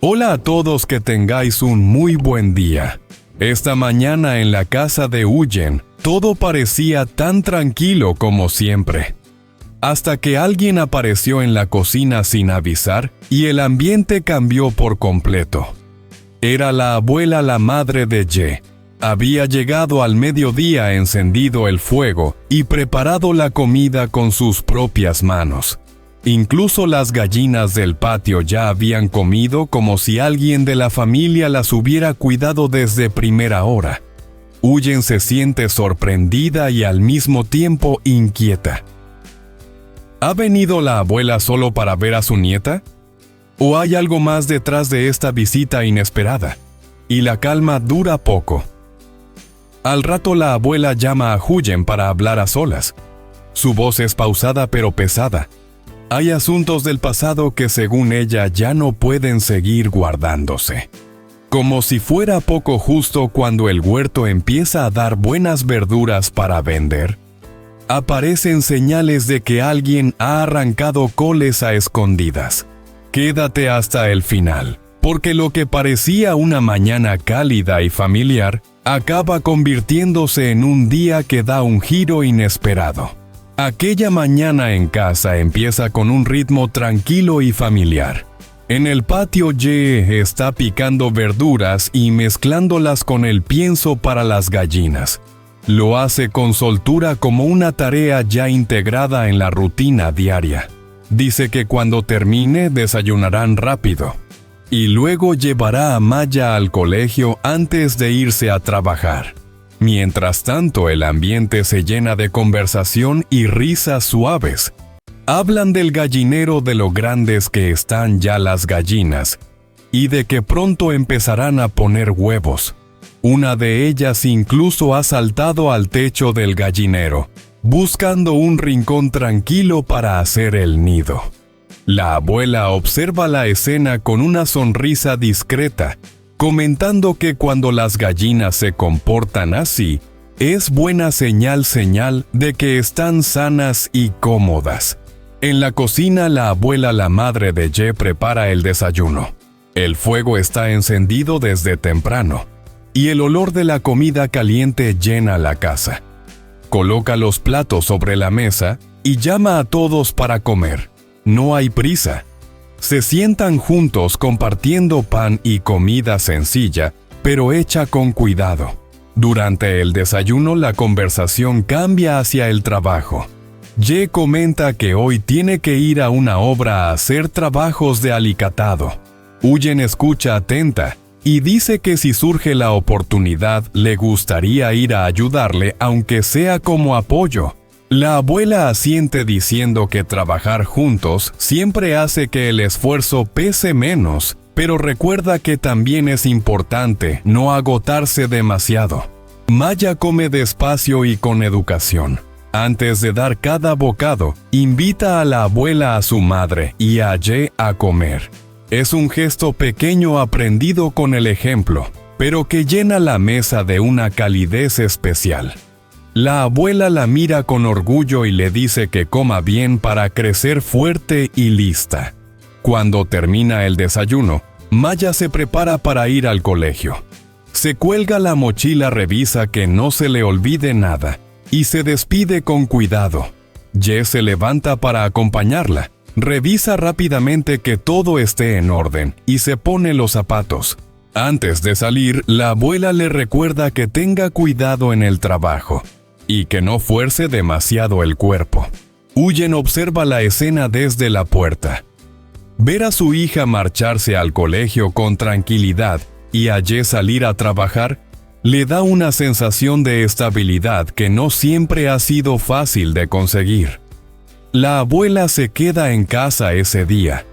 Hola a todos, que tengáis un muy buen día. Esta mañana en la casa de Eugen, todo parecía tan tranquilo como siempre. Hasta que alguien apareció en la cocina sin avisar y el ambiente cambió por completo. Era la abuela, la madre de Ye. Había llegado al mediodía, encendido el fuego y preparado la comida con sus propias manos. Incluso las gallinas del patio ya habían comido, como si alguien de la familia las hubiera cuidado desde primera hora. Eugen se siente sorprendida y al mismo tiempo inquieta. ¿Ha venido la abuela solo para ver a su nieta? ¿O hay algo más detrás de esta visita inesperada? Y la calma dura poco. Al rato la abuela llama a Eugen para hablar a solas. Su voz es pausada pero pesada. Hay asuntos del pasado que, según ella, ya no pueden seguir guardándose. Como si fuera poco justo, cuando el huerto empieza a dar buenas verduras para vender, aparecen señales de que alguien ha arrancado coles a escondidas. Quédate hasta el final, porque lo que parecía una mañana cálida y familiar acaba convirtiéndose en un día que da un giro inesperado. Aquella mañana en casa empieza con un ritmo tranquilo y familiar. En el patio, Ye está picando verduras y mezclándolas con el pienso para las gallinas. Lo hace con soltura, como una tarea ya integrada en la rutina diaria. Dice que cuando termine desayunarán rápido y luego llevará a Maya al colegio antes de irse a trabajar. Mientras tanto, el ambiente se llena de conversación y risas suaves. Hablan del gallinero, de lo grandes que están ya las gallinas y de que pronto empezarán a poner huevos. Una de ellas incluso ha saltado al techo del gallinero, buscando un rincón tranquilo para hacer el nido. La abuela observa la escena con una sonrisa discreta, comentando que cuando las gallinas se comportan así, es buena señal de que están sanas y cómodas. En la cocina, la abuela, la madre de Ye, prepara el desayuno. El fuego está encendido desde temprano, y el olor de la comida caliente llena la casa. Coloca los platos sobre la mesa y llama a todos para comer. No hay prisa. Se sientan juntos compartiendo pan y comida sencilla, pero hecha con cuidado. Durante el desayuno, la conversación cambia hacia el trabajo. Ye comenta que hoy tiene que ir a una obra a hacer trabajos de alicatado. Eugen escucha atenta y dice que si surge la oportunidad, le gustaría ir a ayudarle, aunque sea como apoyo. La abuela asiente, diciendo que trabajar juntos siempre hace que el esfuerzo pese menos, pero recuerda que también es importante no agotarse demasiado. Maya come despacio y con educación. Antes de dar cada bocado, invita a la abuela, a su madre y a Ye a comer. Es un gesto pequeño aprendido con el ejemplo, pero que llena la mesa de una calidez especial. La abuela la mira con orgullo y le dice que coma bien para crecer fuerte y lista. Cuando termina el desayuno, Maya se prepara para ir al colegio. Se cuelga la mochila, revisa que no se le olvide nada y se despide con cuidado. Ye se levanta para acompañarla, revisa rápidamente que todo esté en orden y se pone los zapatos. Antes de salir, la abuela le recuerda que tenga cuidado en el trabajo y que no fuerce demasiado el cuerpo. Eugen observa la escena desde la puerta. Ver a su hija marcharse al colegio con tranquilidad y a Ye salir a trabajar le da una sensación de estabilidad que no siempre ha sido fácil de conseguir. La abuela se queda en casa ese día.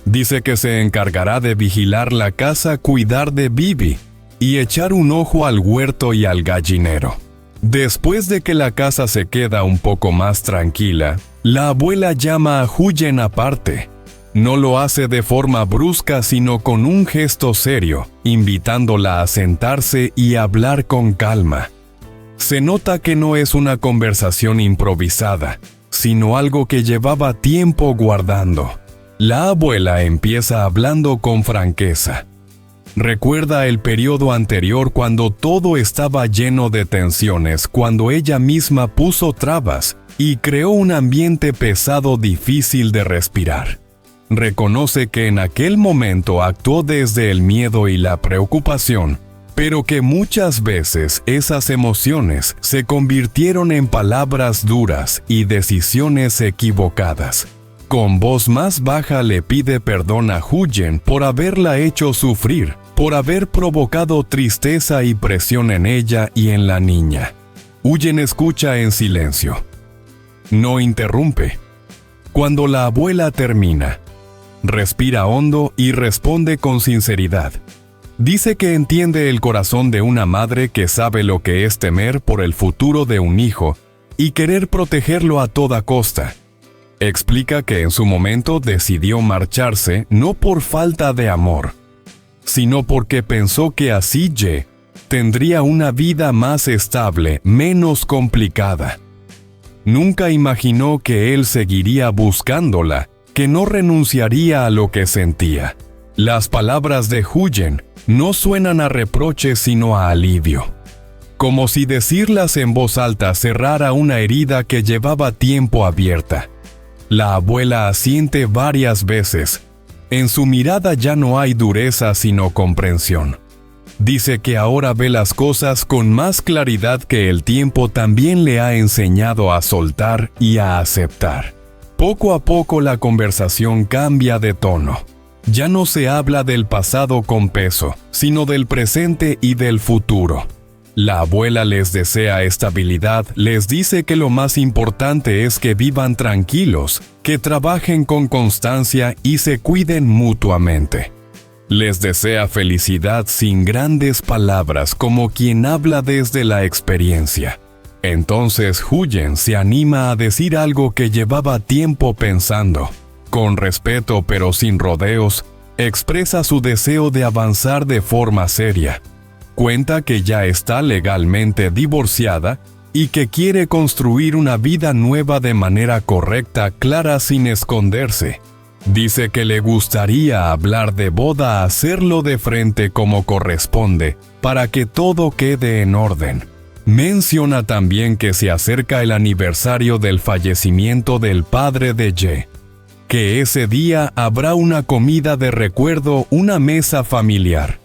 Dice que se encargará de vigilar la casa, cuidar de Bibi y echar un ojo al huerto y al gallinero. Después de que la casa se queda un poco más tranquila, la abuela llama a Eugen aparte. No lo hace de forma brusca, sino con un gesto serio, invitándola a sentarse y hablar con calma. Se nota que no es una conversación improvisada, sino algo que llevaba tiempo guardando. La abuela empieza hablando con franqueza. Recuerda el periodo anterior cuando todo estaba lleno de tensiones, cuando ella misma puso trabas y creó un ambiente pesado difícil de respirar. Reconoce que en aquel momento actuó desde el miedo y la preocupación, pero que muchas veces esas emociones se convirtieron en palabras duras y decisiones equivocadas. Con voz más baja le pide perdón a Huyen por haberla hecho sufrir, por haber provocado tristeza y presión en ella y en la niña. Huyen escucha en silencio. No interrumpe. Cuando la abuela termina, respira hondo y responde con sinceridad. Dice que entiende el corazón de una madre que sabe lo que es temer por el futuro de un hijo y querer protegerlo a toda costa. Explica que en su momento decidió marcharse no por falta de amor, sino porque pensó que así Ye tendría una vida más estable, menos complicada. Nunca imaginó que él seguiría buscándola, que no renunciaría a lo que sentía. Las palabras de Huyen no suenan a reproche sino a alivio. Como si decirlas en voz alta cerrara una herida que llevaba tiempo abierta. La abuela asiente varias veces. En su mirada ya no hay dureza sino comprensión. Dice que ahora ve las cosas con más claridad que el tiempo también le ha enseñado a soltar y a aceptar. Poco a poco la conversación cambia de tono. Ya no se habla del pasado con peso, sino del presente y del futuro. La abuela les desea estabilidad, les dice que lo más importante es que vivan tranquilos, que trabajen con constancia y se cuiden mutuamente. Les desea felicidad sin grandes palabras, como quien habla desde la experiencia. Entonces Huyen se anima a decir algo que llevaba tiempo pensando. Con respeto pero sin rodeos, expresa su deseo de avanzar de forma seria. Cuenta que ya está legalmente divorciada y que quiere construir una vida nueva de manera correcta, clara, sin esconderse. Dice que le gustaría hablar de boda, hacerlo de frente como corresponde, para que todo quede en orden. Menciona también que se acerca el aniversario del fallecimiento del padre de Ye, que ese día habrá una comida de recuerdo, una mesa familiar,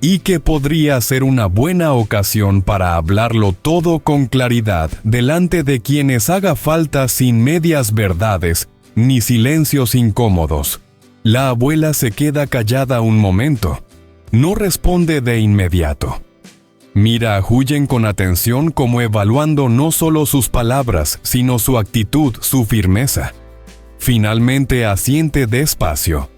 y que podría ser una buena ocasión para hablarlo todo con claridad delante de quienes haga falta, sin medias verdades ni silencios incómodos. La abuela se queda callada un momento. No responde de inmediato. Mira a Huyen con atención, como evaluando no solo sus palabras, sino su actitud, su firmeza. Finalmente asiente despacio.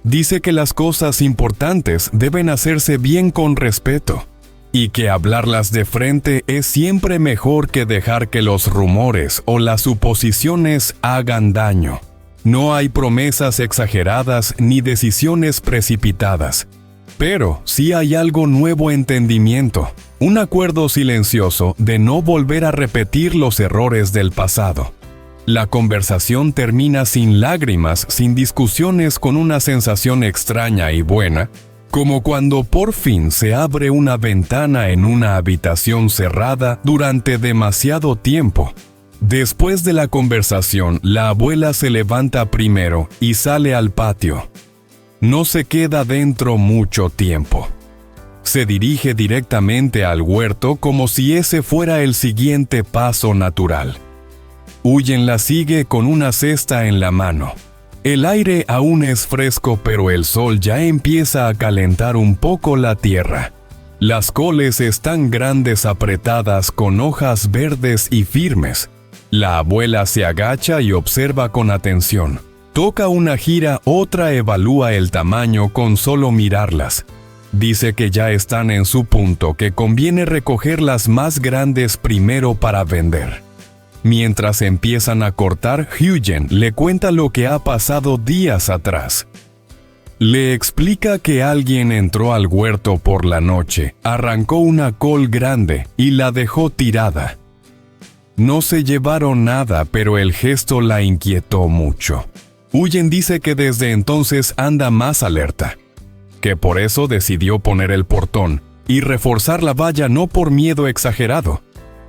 Dice que las cosas importantes deben hacerse bien con respeto, y que hablarlas de frente es siempre mejor que dejar que los rumores o las suposiciones hagan daño. No hay promesas exageradas ni decisiones precipitadas, pero sí hay algo nuevo: entendimiento, un acuerdo silencioso de no volver a repetir los errores del pasado. La conversación termina sin lágrimas, sin discusiones, con una sensación extraña y buena, como cuando por fin se abre una ventana en una habitación cerrada durante demasiado tiempo. Después de la conversación, la abuela se levanta primero y sale al patio. No se queda dentro mucho tiempo. Se dirige directamente al huerto como si ese fuera el siguiente paso natural. Huyen la sigue con una cesta en la mano. El aire aún es fresco, pero el sol ya empieza a calentar un poco la tierra. Las coles están grandes, apretadas, con hojas verdes y firmes. La abuela se agacha y observa con atención. Toca una gira, otra, evalúa el tamaño con solo mirarlas. Dice que ya están en su punto, que conviene recoger las más grandes primero para vender. Mientras empiezan a cortar, Huyen le cuenta lo que ha pasado días atrás. Le explica que alguien entró al huerto por la noche, arrancó una col grande y la dejó tirada. No se llevaron nada, pero el gesto la inquietó mucho. Huyen dice que desde entonces anda más alerta, que por eso decidió poner el portón y reforzar la valla no por miedo exagerado,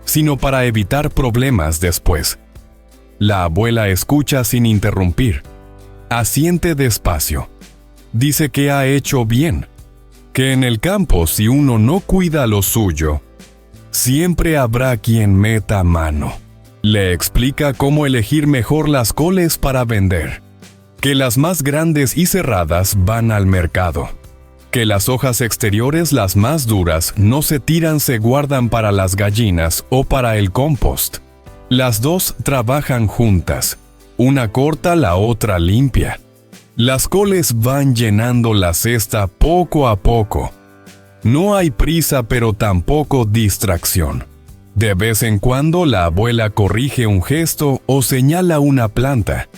sino para evitar problemas después. La abuela escucha sin interrumpir. Asiente despacio. Dice que ha hecho bien, que en el campo si uno no cuida lo suyo, siempre habrá quien meta mano. Le explica cómo elegir mejor las coles para vender, que las más grandes y cerradas van al mercado, que las hojas exteriores, las más duras, no se tiran, se guardan para las gallinas o para el compost. Las dos trabajan juntas, una corta, la otra limpia. Las coles van llenando la cesta poco a poco. No hay prisa, pero tampoco distracción. De vez en cuando la abuela corrige un gesto o señala una planta.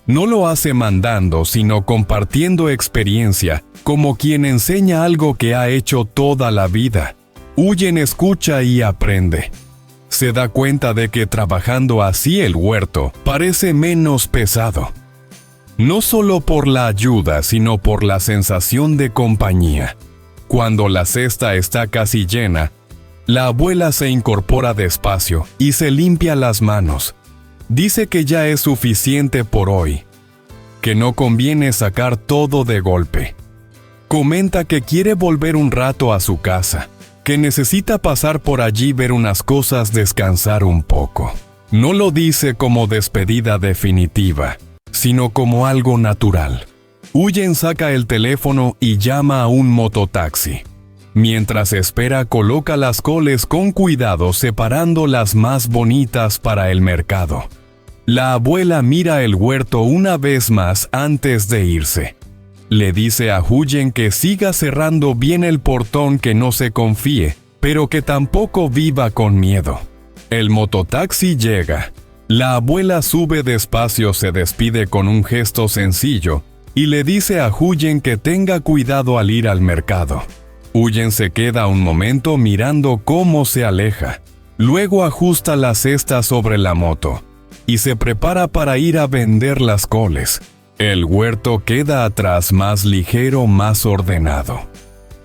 No lo hace mandando, sino compartiendo experiencia, como quien enseña algo que ha hecho toda la vida. Huyen, escucha y aprende. Se da cuenta de que trabajando así el huerto parece menos pesado. No solo por la ayuda, sino por la sensación de compañía. Cuando la cesta está casi llena, la abuela se incorpora despacio y se limpia las manos. Dice que ya es suficiente por hoy, que no conviene sacar todo de golpe. Comenta que quiere volver un rato a su casa, que necesita pasar por allí, ver unas cosas, descansar un poco. No lo dice como despedida definitiva, sino como algo natural. Huyen saca el teléfono y llama a un mototaxi. Mientras espera, coloca las coles con cuidado, separando las más bonitas para el mercado. La abuela mira el huerto una vez más antes de irse. Le dice a Huyen que siga cerrando bien el portón, que no se confíe, pero que tampoco viva con miedo. El mototaxi llega. La abuela sube despacio, se despide con un gesto sencillo y le dice a Huyen que tenga cuidado al ir al mercado. Huyen se queda un momento mirando cómo se aleja. Luego ajusta la cesta sobre la moto y se prepara para ir a vender las coles. El huerto queda atrás, más ligero, más ordenado.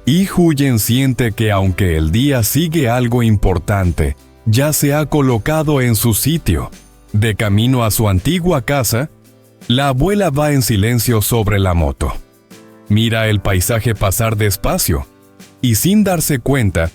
Y Huyen siente que aunque el día sigue algo importante, ya se ha colocado en su sitio. De camino a su antigua casa, la abuela va en silencio sobre la moto. Mira el paisaje pasar despacio. Y sin darse cuenta,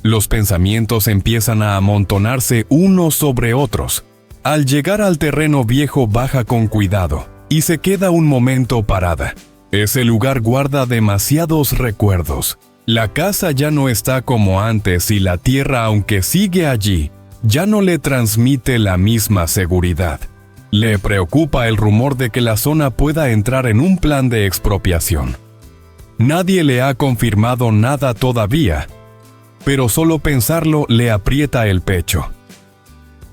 los pensamientos empiezan a amontonarse unos sobre otros. Al llegar al terreno viejo, baja con cuidado y se queda un momento parada. Ese lugar guarda demasiados recuerdos. La casa ya no está como antes y la tierra, aunque sigue allí, ya no le transmite la misma seguridad. Le preocupa el rumor de que la zona pueda entrar en un plan de expropiación. Nadie le ha confirmado nada todavía, pero solo pensarlo le aprieta el pecho.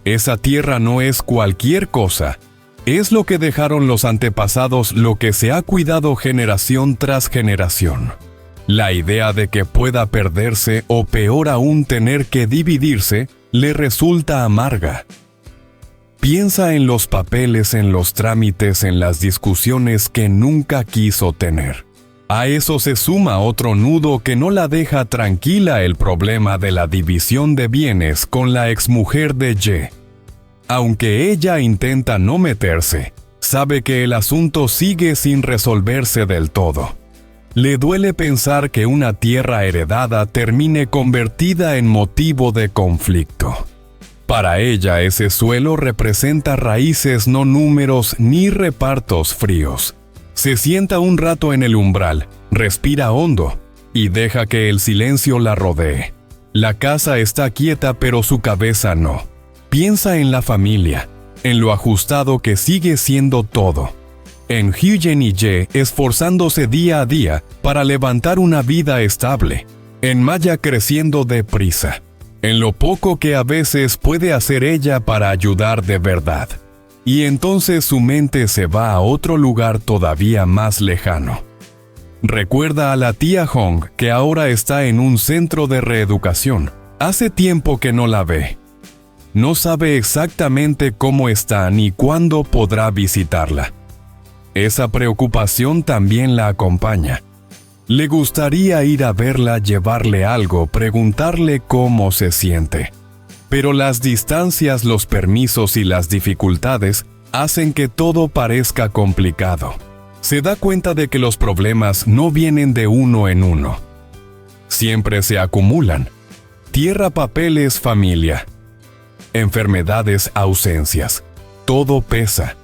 Esa tierra no es cualquier cosa, es lo que dejaron los antepasados, lo que se ha cuidado generación tras generación. La idea de que pueda perderse o peor aún tener que dividirse le resulta amarga. Piensa en los papeles, en los trámites, en las discusiones que nunca quiso tener. A eso se suma otro nudo que no la deja tranquila: el problema de la división de bienes con la exmujer de Ye. Aunque ella intenta no meterse, sabe que el asunto sigue sin resolverse del todo. Le duele pensar que una tierra heredada termine convertida en motivo de conflicto. Para ella ese suelo representa raíces, no números ni repartos fríos. Se sienta un rato en el umbral, respira hondo y deja que el silencio la rodee. La casa está quieta, pero su cabeza no. Piensa en la familia, en lo ajustado que sigue siendo todo. En Huyen y Ye esforzándose día a día para levantar una vida estable. En Maya creciendo deprisa. En lo poco que a veces puede hacer ella para ayudar de verdad. Y entonces su mente se va a otro lugar todavía más lejano. Recuerda a la tía Hong, que ahora está en un centro de reeducación. Hace tiempo que no la ve. No sabe exactamente cómo está ni cuándo podrá visitarla. Esa preocupación también la acompaña. Le gustaría ir a verla, llevarle algo, preguntarle cómo se siente. Pero las distancias, los permisos y las dificultades hacen que todo parezca complicado. Se da cuenta de que los problemas no vienen de uno en uno. Siempre se acumulan. Tierra, papeles, familia. Enfermedades, ausencias. Todo pesa.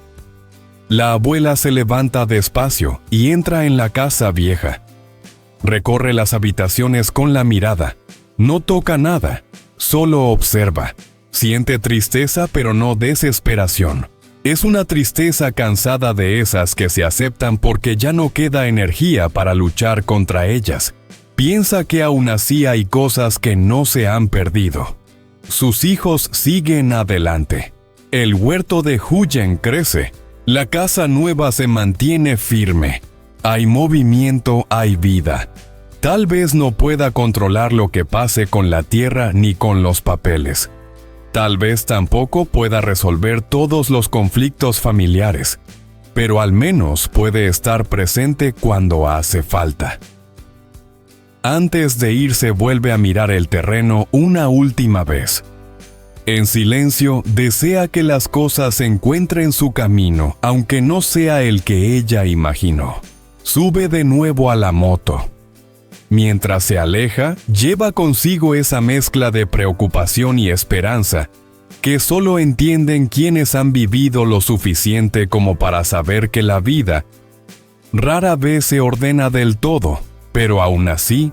La abuela se levanta despacio y entra en la casa vieja. Recorre las habitaciones con la mirada. No toca nada, solo observa. Siente tristeza, pero no desesperación. Es una tristeza cansada de esas que se aceptan porque ya no queda energía para luchar contra ellas. Piensa que aún así hay cosas que no se han perdido. Sus hijos siguen adelante. El huerto de Huyen crece. La casa nueva se mantiene firme. Hay movimiento, hay vida. Tal vez no pueda controlar lo que pase con la tierra ni con los papeles. Tal vez tampoco pueda resolver todos los conflictos familiares, pero al menos puede estar presente cuando hace falta. Antes de irse vuelve a mirar el terreno una última vez. En silencio desea que las cosas encuentren su camino, aunque no sea el que ella imaginó. Sube de nuevo a la moto. Mientras se aleja, lleva consigo esa mezcla de preocupación y esperanza que solo entienden quienes han vivido lo suficiente como para saber que la vida rara vez se ordena del todo, pero aún así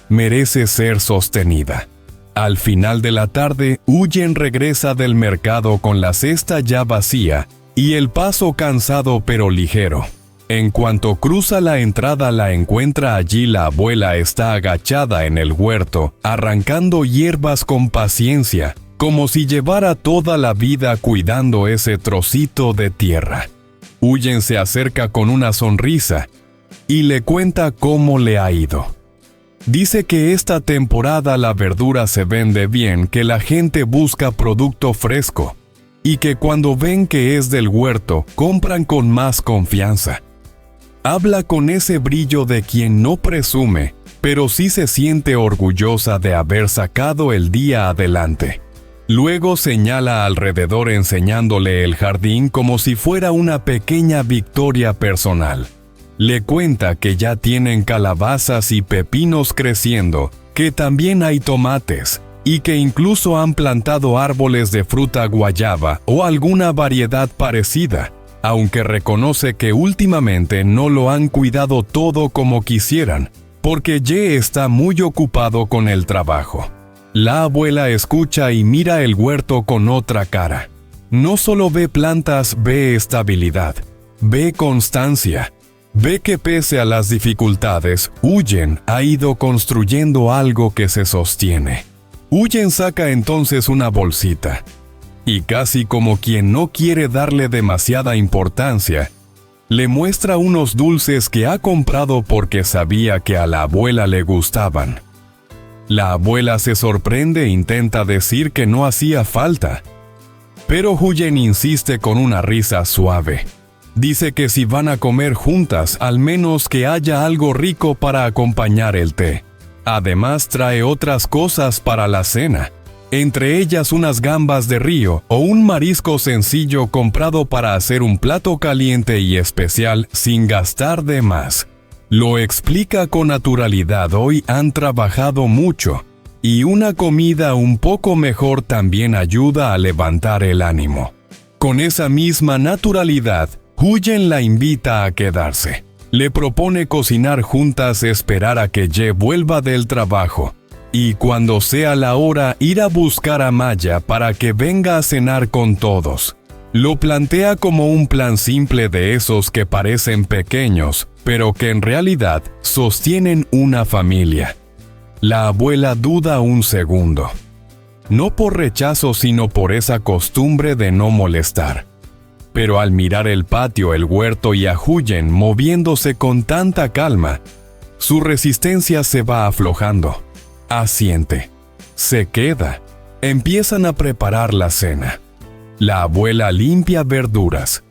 merece ser sostenida. Al final de la tarde, Huyen regresa del mercado con la cesta ya vacía y el paso cansado pero ligero. En cuanto cruza la entrada, la encuentra allí. La abuela está agachada en el huerto, arrancando hierbas con paciencia, como si llevara toda la vida cuidando ese trocito de tierra. Huyen se acerca con una sonrisa y le cuenta cómo le ha ido. Dice que esta temporada la verdura se vende bien, que la gente busca producto fresco y que cuando ven que es del huerto, compran con más confianza. Habla con ese brillo de quien no presume, pero sí se siente orgullosa de haber sacado el día adelante. Luego señala alrededor enseñándole el jardín como si fuera una pequeña victoria personal. Le cuenta que ya tienen calabazas y pepinos creciendo, que también hay tomates, y que incluso han plantado árboles de fruta guayaba o alguna variedad parecida, aunque reconoce que últimamente no lo han cuidado todo como quisieran, porque Ye está muy ocupado con el trabajo. La abuela escucha y mira el huerto con otra cara. No solo ve plantas, ve estabilidad, ve constancia, ve que pese a las dificultades, Huyen ha ido construyendo algo que se sostiene. Huyen saca entonces una bolsita, y casi como quien no quiere darle demasiada importancia, le muestra unos dulces que ha comprado porque sabía que a la abuela le gustaban. La abuela se sorprende e intenta decir que no hacía falta, pero Huyen insiste con una risa suave. Dice que si van a comer juntas, al menos que haya algo rico para acompañar el té. Además trae otras cosas para la cena, entre ellas unas gambas de río o un marisco sencillo comprado para hacer un plato caliente y especial sin gastar de más. Lo explica con naturalidad. Hoy han trabajado mucho y una comida un poco mejor también ayuda a levantar el ánimo. Con esa misma naturalidad, Huyen la invita a quedarse. Le propone cocinar juntas, esperar a que Ye vuelva del trabajo y cuando sea la hora ir a buscar a Maya para que venga a cenar con todos. Lo plantea como un plan simple de esos que parecen pequeños, pero que en realidad sostienen una familia. La abuela duda un segundo. No por rechazo, sino por esa costumbre de no molestar. Pero al mirar el patio, el huerto y a Huyen moviéndose con tanta calma, su resistencia se va aflojando. Asiente. Se queda. Empiezan a preparar la cena. La abuela limpia verduras.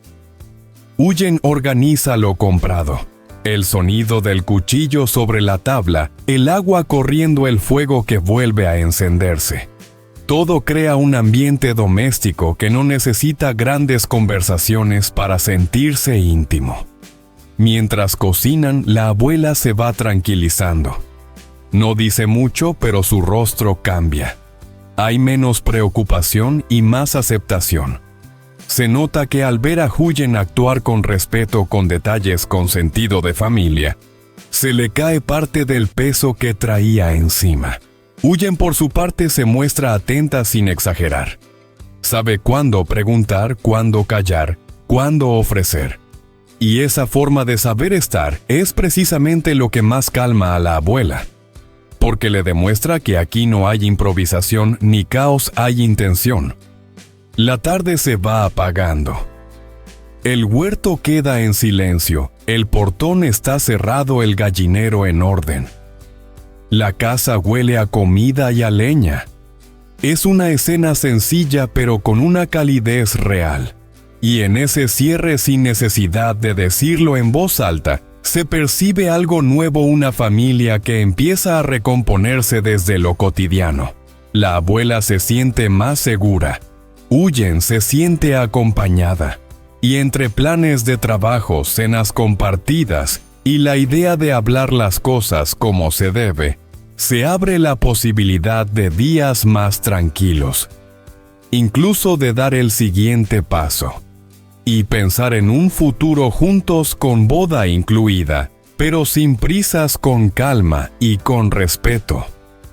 Huyen organiza lo comprado. El sonido del cuchillo sobre la tabla, el agua corriendo, el fuego que vuelve a encenderse. Todo crea un ambiente doméstico que no necesita grandes conversaciones para sentirse íntimo. Mientras cocinan, la abuela se va tranquilizando. No dice mucho, pero su rostro cambia. Hay menos preocupación y más aceptación. Se nota que al ver a Huyen actuar con respeto, con detalles, con sentido de familia, se le cae parte del peso que traía encima. Huyen, por su parte, se muestra atenta sin exagerar. Sabe cuándo preguntar, cuándo callar, cuándo ofrecer. Y esa forma de saber estar es precisamente lo que más calma a la abuela, porque le demuestra que aquí no hay improvisación ni caos, hay intención. La tarde se va apagando. El huerto queda en silencio, el portón está cerrado, el gallinero en orden. La casa huele a comida y a leña. Es una escena sencilla pero con una calidez real. Y en ese cierre, sin necesidad de decirlo en voz alta, se percibe algo nuevo, una familia que empieza a recomponerse desde lo cotidiano. La abuela se siente más segura. Huyen se siente acompañada. Y entre planes de trabajo, cenas compartidas y la idea de hablar las cosas como se debe, se abre la posibilidad de días más tranquilos. Incluso de dar el siguiente paso. Y pensar en un futuro juntos, con boda incluida, pero sin prisas, con calma y con respeto.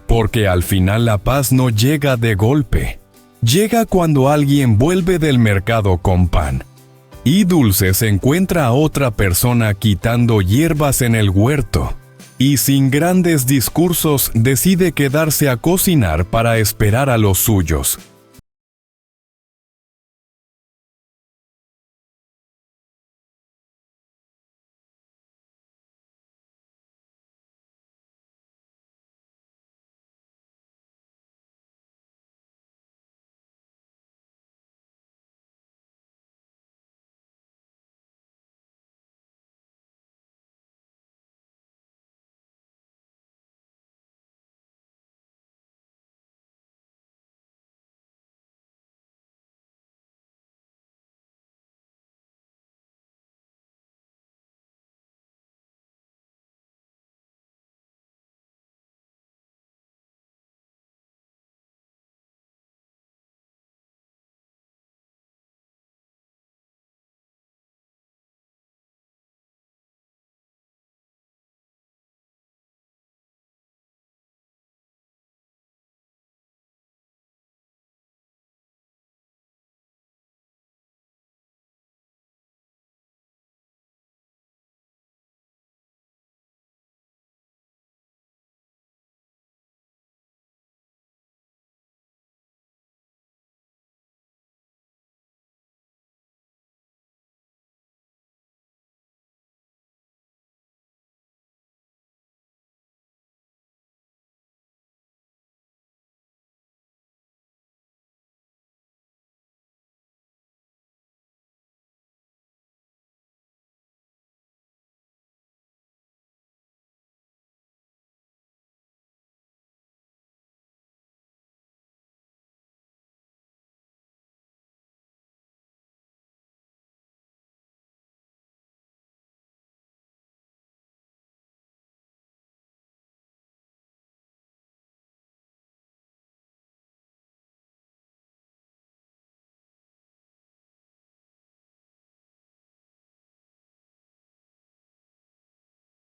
Porque al final la paz no llega de golpe. Llega cuando alguien vuelve del mercado con pan. Y Dulce se encuentra a otra persona quitando hierbas en el huerto. Y sin grandes discursos decide quedarse a cocinar para esperar a los suyos.